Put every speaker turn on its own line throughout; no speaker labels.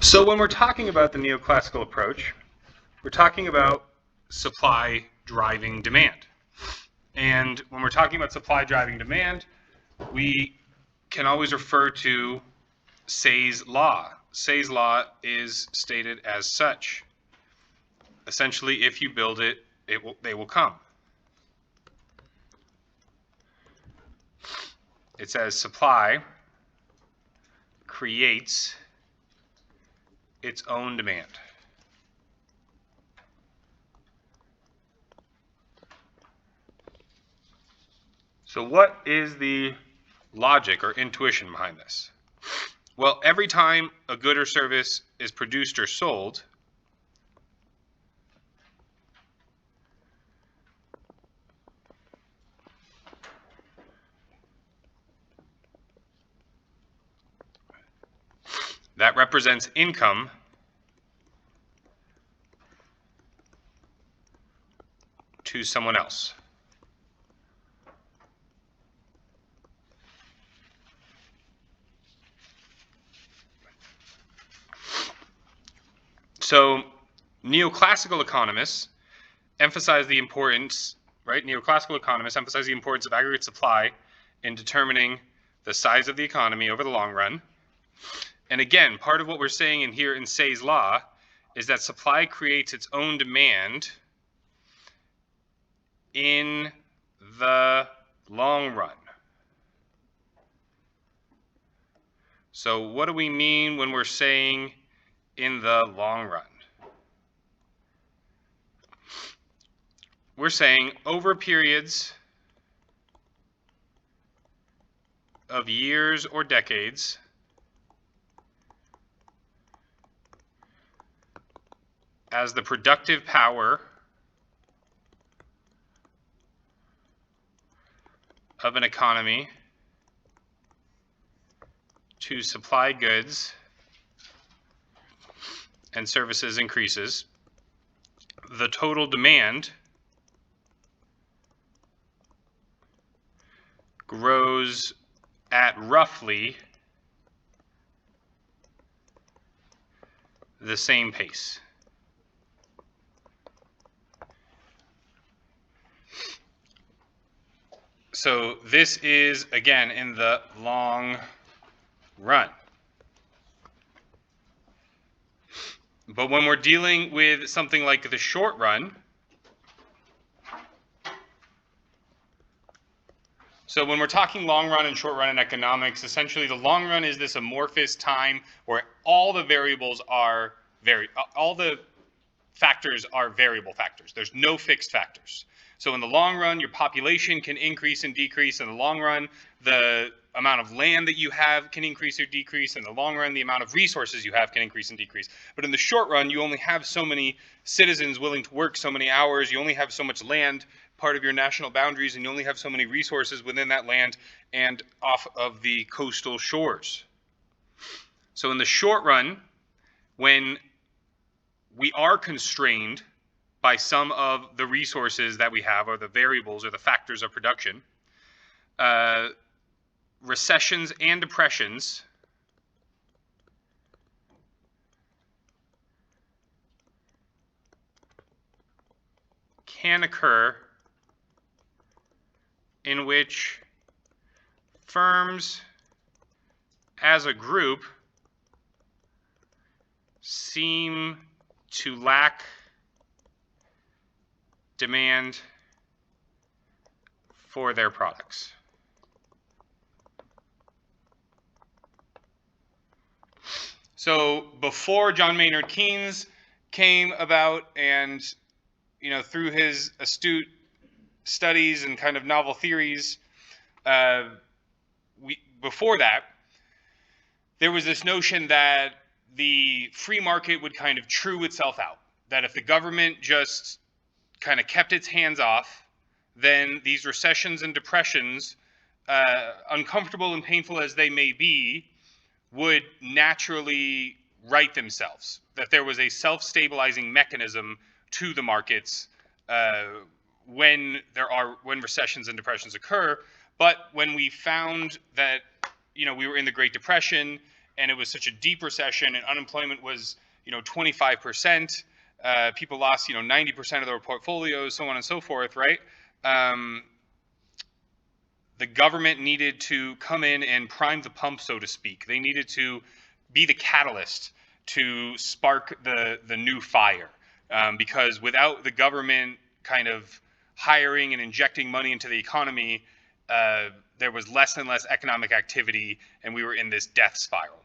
So when we're talking about the neoclassical approach, we're talking about supply driving demand. And when we're talking about supply driving demand, we can always refer to Say's law. Say's law is stated as such. Essentially, if you build it, they will come. It says supply creates its own demand. So what is the logic or intuition behind this? Well, every time a good or service is produced or sold, that represents income to someone else. So neoclassical economists emphasize the importance, right? Neoclassical economists emphasize the importance of aggregate supply in determining the size of the economy over the long run. And again, part of what we're saying in here in Say's law is that supply creates its own demand in the long run. So what do we mean when we're saying in the long run? We're saying over periods of years or decades, as the productive power of an economy to supply goods and services increases, the total demand grows at roughly the same pace. So this is, again, in the long run. But when we're dealing with something like the short run, so when we're talking long run and short run in economics, essentially the long run is this amorphous time where all the variables are all the factors are variable factors. There's no fixed factors. So in the long run, your population can increase and decrease. In the long run, the amount of land that you have can increase or decrease. In the long run, the amount of resources you have can increase and decrease. But in the short run, you only have so many citizens willing to work so many hours. You only have so much land, part of your national boundaries, and you only have so many resources within that land and off of the coastal shores. So in the short run, when we are constrained by some of the resources that we have, or the variables or the factors of production, recessions and depressions can occur in which firms as a group seem to lack demand for their products. So before John Maynard Keynes came about, and through his astute studies and kind of novel theories, before that, there was this notion that the free market would kind of true itself out. That if the government just kind of kept its hands off, then these recessions and depressions, uncomfortable and painful as they may be, would naturally right themselves. That there was a self-stabilizing mechanism to the markets when recessions and depressions occur. But when we found that we were in the Great Depression and it was such a deep recession, and unemployment was 25%. People lost 90% of their portfolios, so on and so forth, right? The government needed to come in and prime the pump, so to speak. They needed to be the catalyst to spark the new fire, because without the government kind of hiring and injecting money into the economy, there was less and less economic activity, and we were in this death spiral.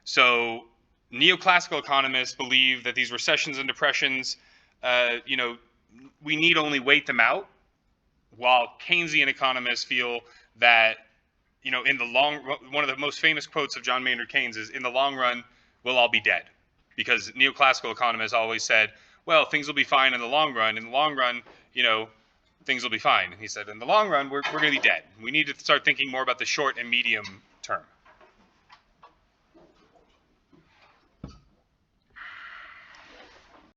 So neoclassical economists believe that these recessions and depressions, we need only wait them out, while Keynesian economists feel that, in the long run, one of the most famous quotes of John Maynard Keynes is, "In the long run, we'll all be dead," because neoclassical economists always said, well, things will be fine in the long run. In the long run, things will be fine. And he said, in the long run, we're going to be dead. We need to start thinking more about the short and medium term.